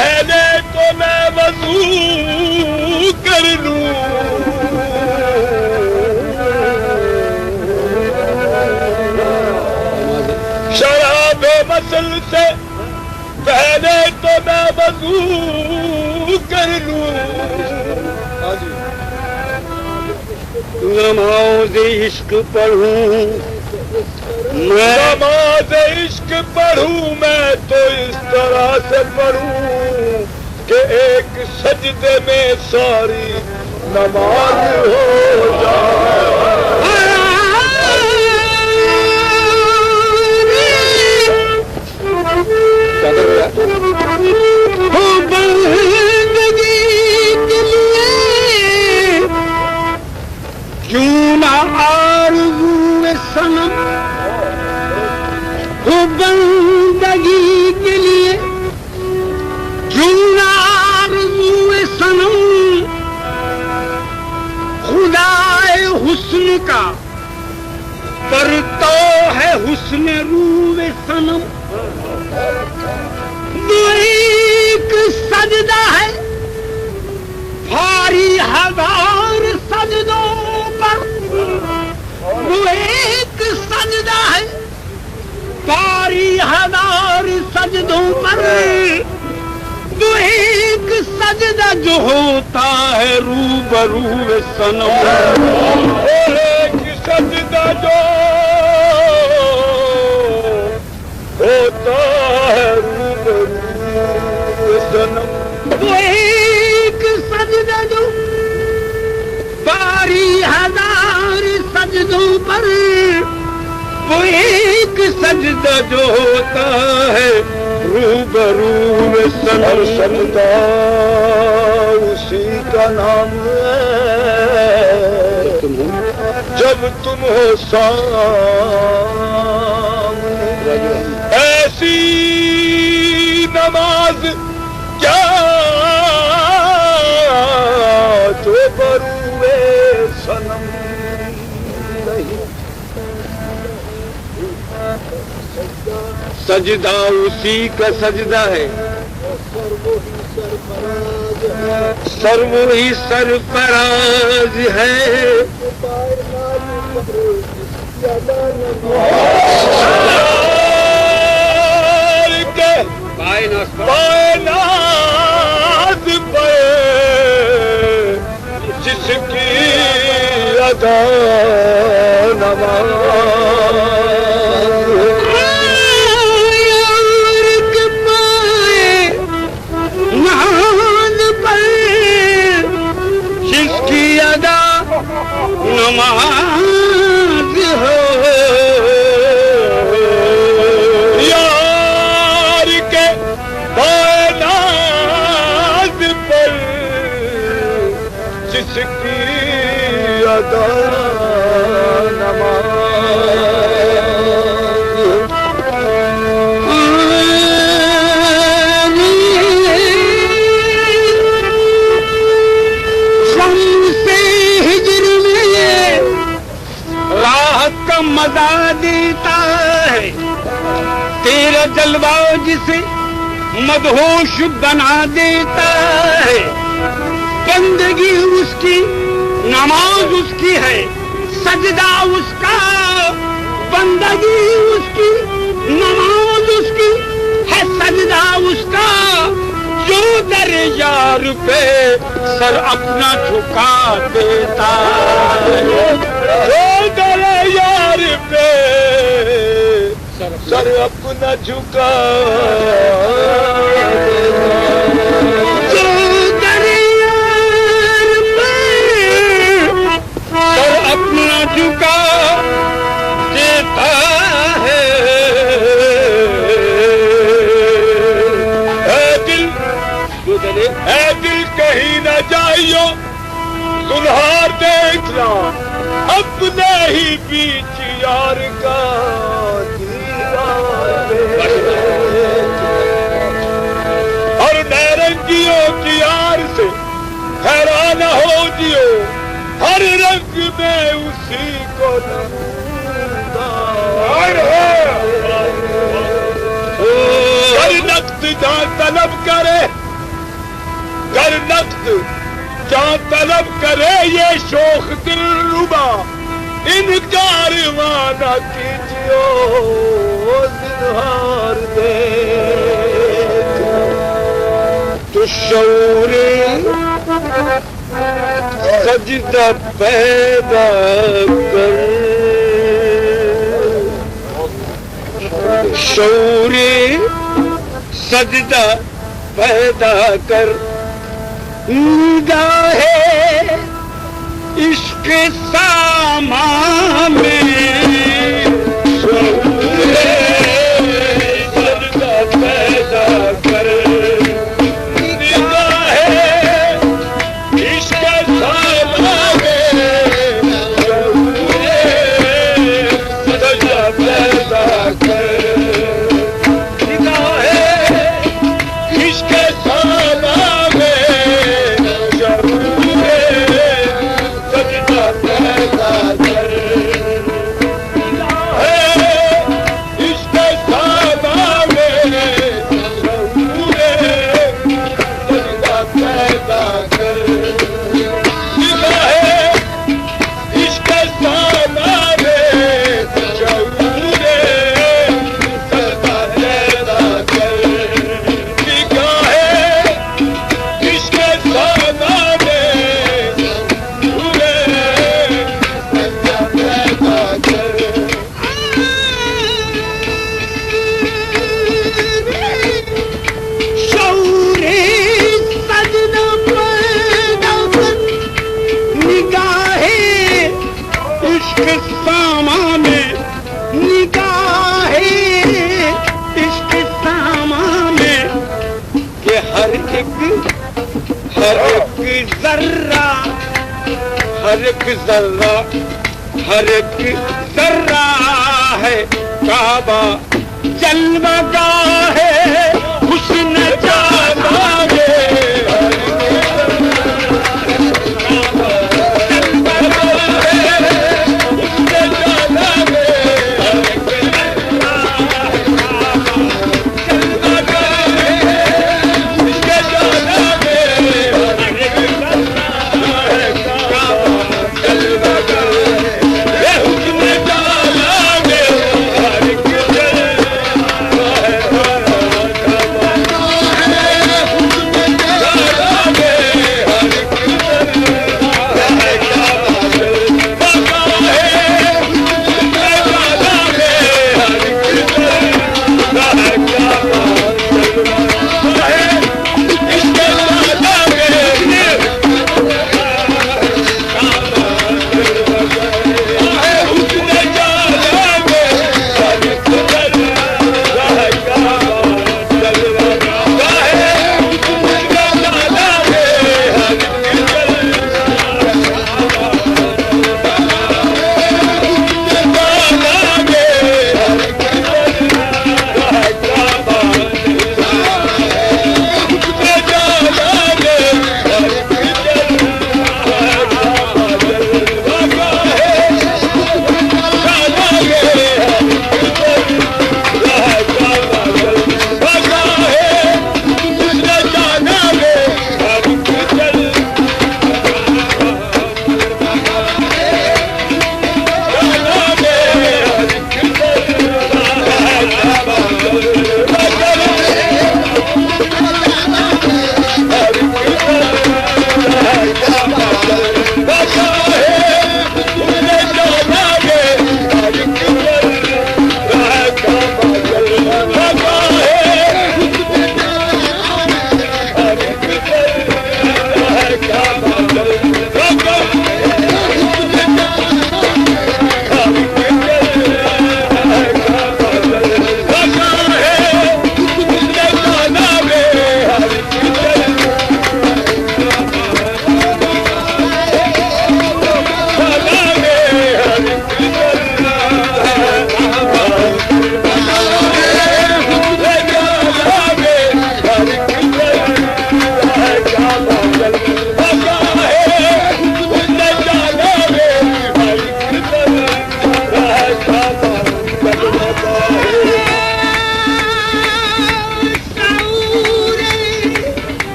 पहले तो मैं वजू कर लूं, शराब मसल से पहले तो मैं वजू कर लूं, नमाज इश्क पढ़ूं मैं, नमाज इश्क पढ़ूं मैं तो इस तरह से पढ़ूं कि एक सजदे में सारी नमाज हो जाए। हो बंदगी के लिए क्यों ना आरज़ू सनम, हो बंदगी के लिए क्यों ना आरज़ू सनम, खुदाए हुस्न का परतो है हुस्न रूए सनम, एक सजदा है भारी हजार सजदों पर, वो एक सजदा है भारी हजार सजदों पर, वो एक सजदा जो होता है रूबरू सनम, एक सजदा जो होता है रूबरू सनम, वो एक सजदा जो बारी हजार सजदों पर, वो एक सजदा जो होता है रूबरू सनम, सजदा उसी का नाम है जब तुम हो सामने, ऐसी नमाज क्या तो बरूए सनम नहीं, सजदा उसी का सजदा है, सर्व ही सरफराज है, कायनात पे जिसकी अदा नवाज जिसकी अदा नमाज हो, यार के कायनात पर जिसकी अदा नमाज, मजा देता है तेरा जलवा जिसे मदहोश बना देता है, बंदगी उसकी नमाज उसकी है, सजदा उसका बंदगी उसकी नमाज उसकी है, सजदा उसका जो दर यार पे सर अपना झुका देता है, जो दर यार पे सर अपना झुका, जो दर यार पे सर अपना झुका देता है, ऐ दिल कहीं न जाइयो सुनहार देखना अपने ही बीच यार का और नैरंगियों की यार से हैरान हो जियो, हर रंग में उसी को हर नक्श जहाँ तलब करे कर नख्त क्या तलब करे ये शोख दिल रुबा, इनकार माना कीजियो ज़िन्हार दे। तो शऊर सजदा पैदा कर, शऊर सजदा पैदा कर, निगाहे इश्क सामा में शऊर सजदा पैदा कर, निगाहे इश्क सामा में शऊर सजदा पैदा कर, निगाहे इश्क सामा में शऊर सजदा पैदा कर, निगाहे इश्क सामा में शऊर सजदा पैदा कर, निगाहे इश्क सामा में शऊर सजदा पैदा कर, निगाहे इश्क सामा में शऊर सजदा पैदा कर। शऊर सजना पैदा कर, निगाहे इश्क सामा में, निगाहे इश्क सामा में, कि हर एक जर्रा, हर एक जर्रा, हर एक जर्रा है काबा, जलवगाह है हुस्न जामागे,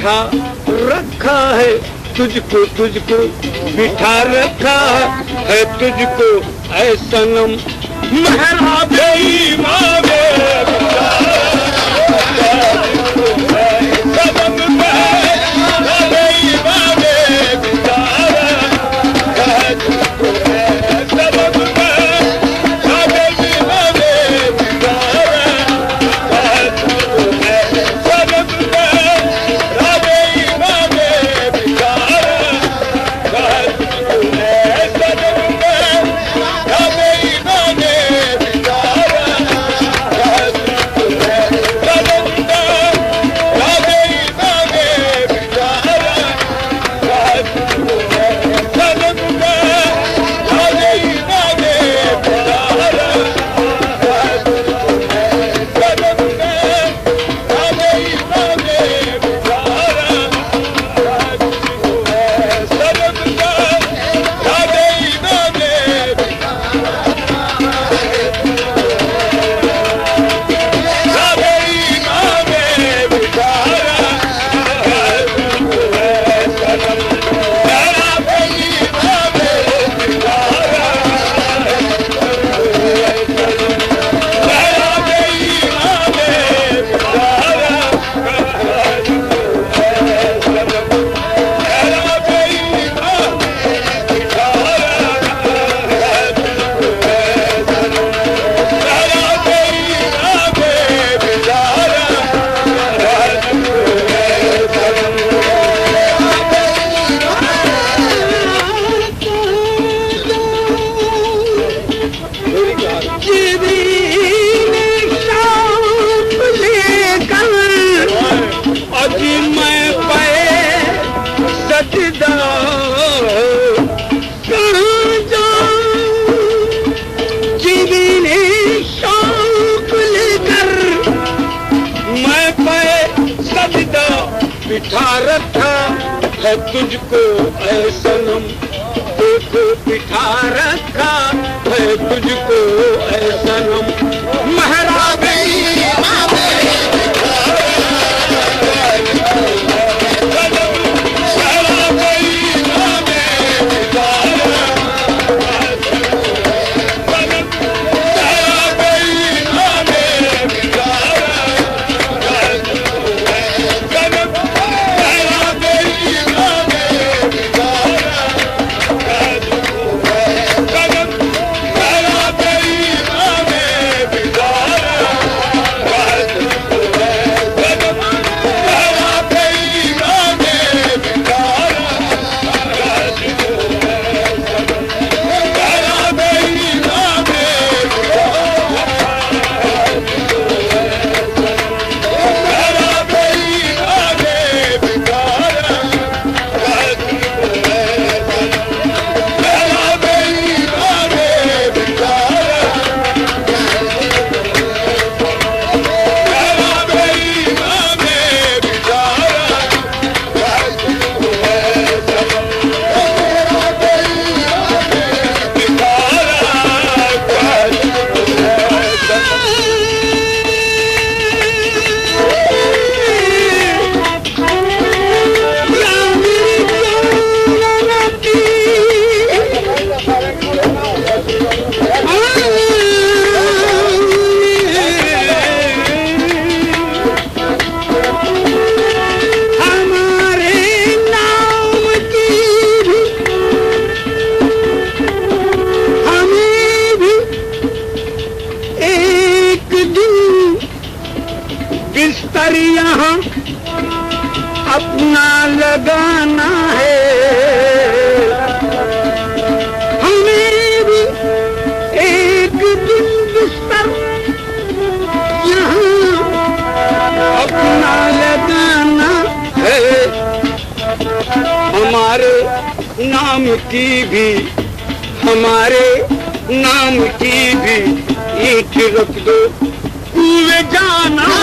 बिठा रखा है तुझको, तुझको बिठा रखा है तुझको ऐ सनम महरा बेई मावे बिठा रखा है तुझको ऐ सनम, देखो बिठा रखा है तुझको ऐ सनम महरा गई बिस्तर यहाँ अपना लगाना है, हमें भी एक दिन बिस्तर यहाँ अपना लगाना है। हमारे नाम की भी, हमारे नाम की भी ईंट रख दो, कुएं जाना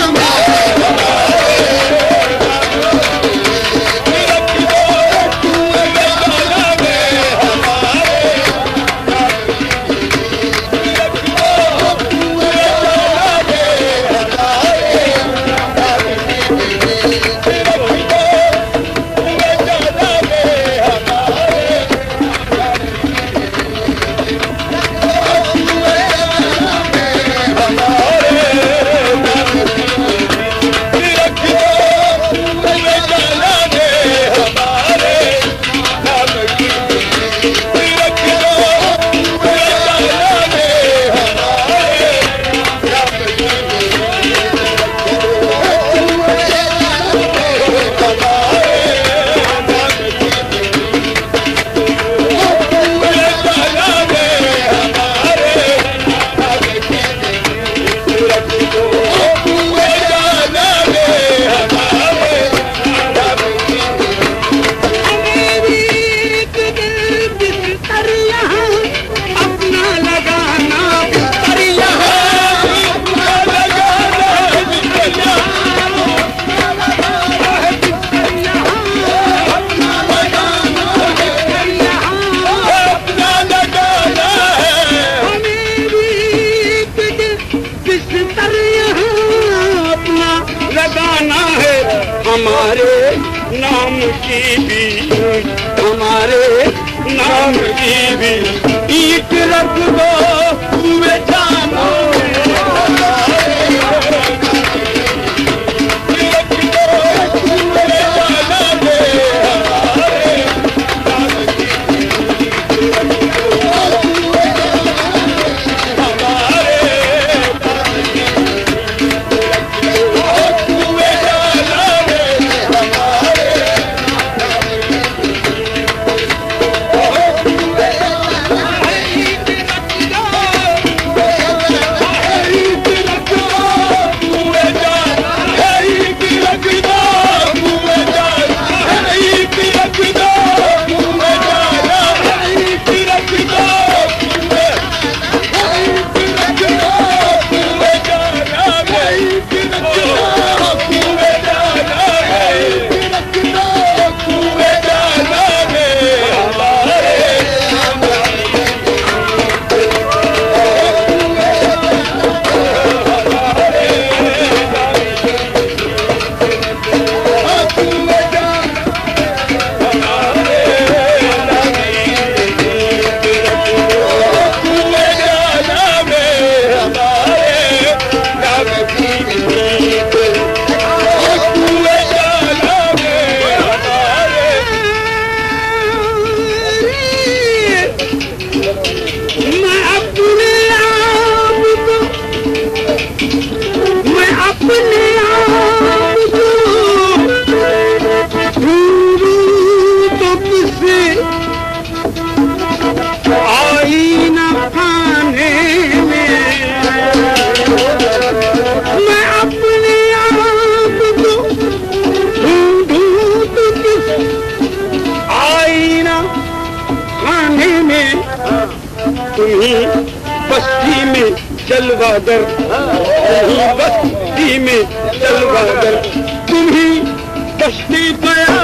हमारे नाम की भी, हमारे नाम की भी ईट रख दो हुए जानो। बस्ती में जलवागर, बस्ती में जलवागर, तुम्ही बस्ती गया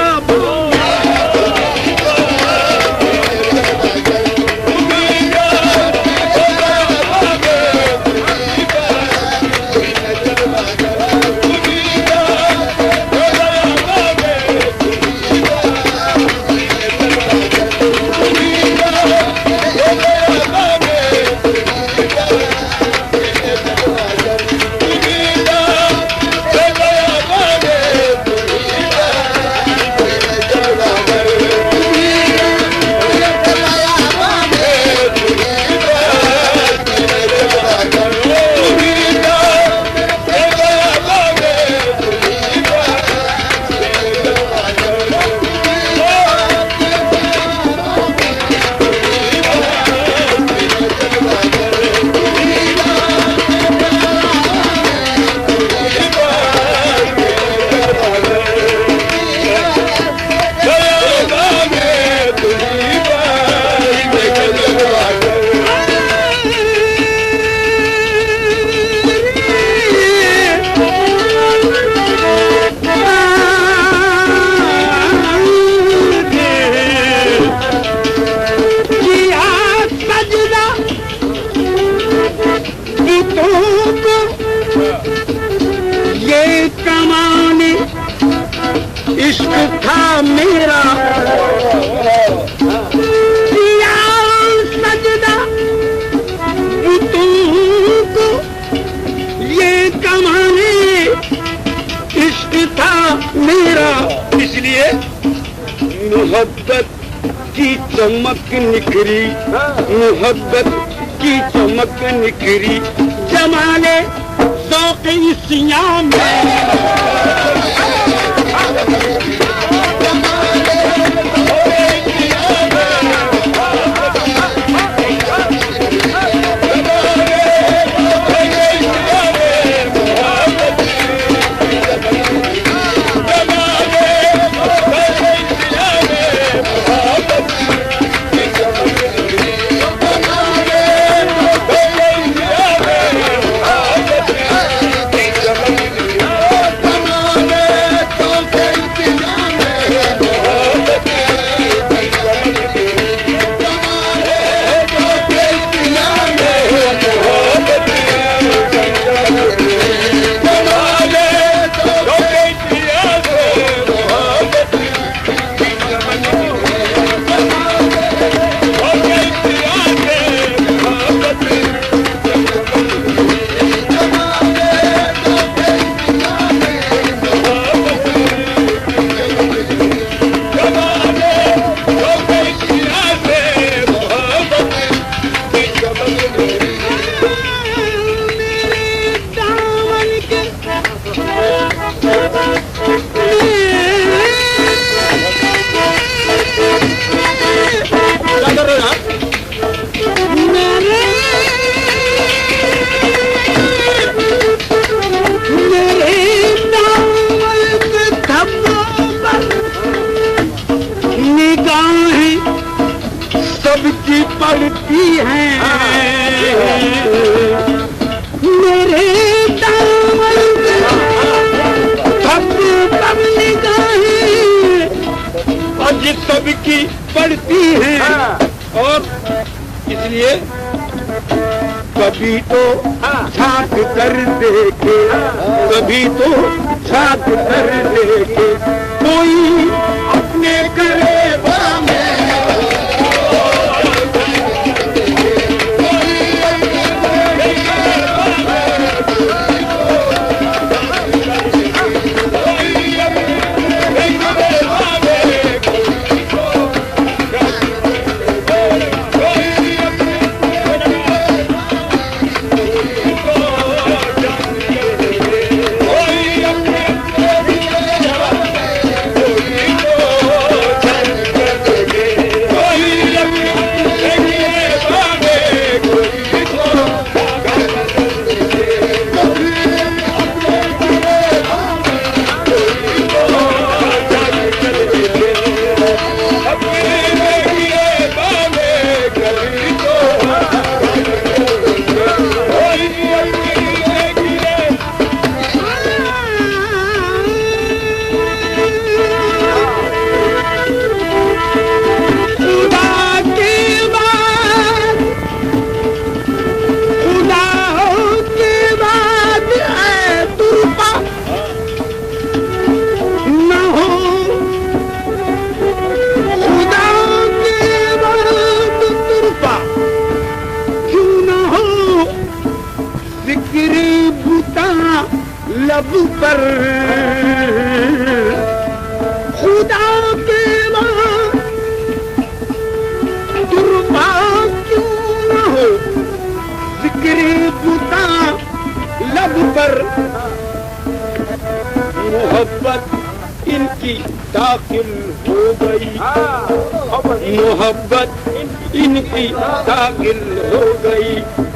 इश्क था मेरा किया सजदा तुमको, ये कमाने इश्क था मेरा। इसलिए मोहब्बत की चमक निखरी, मोहब्बत की चमक निखरी जमाने ज़ौक़ इस्याम में। सबकी पड़ती हैं और इसलिए कभी तो झांक कर देखे, कभी तो झांक कर देखे, कोई अपने गरीबा में लब पर खुदा के बाद दुर्बा क्यों न हो, जिक्र बुता लब पर मोहब्बत इनकी दाखिल हो गई, मोहब्बत इनकी दाखिल हो गई।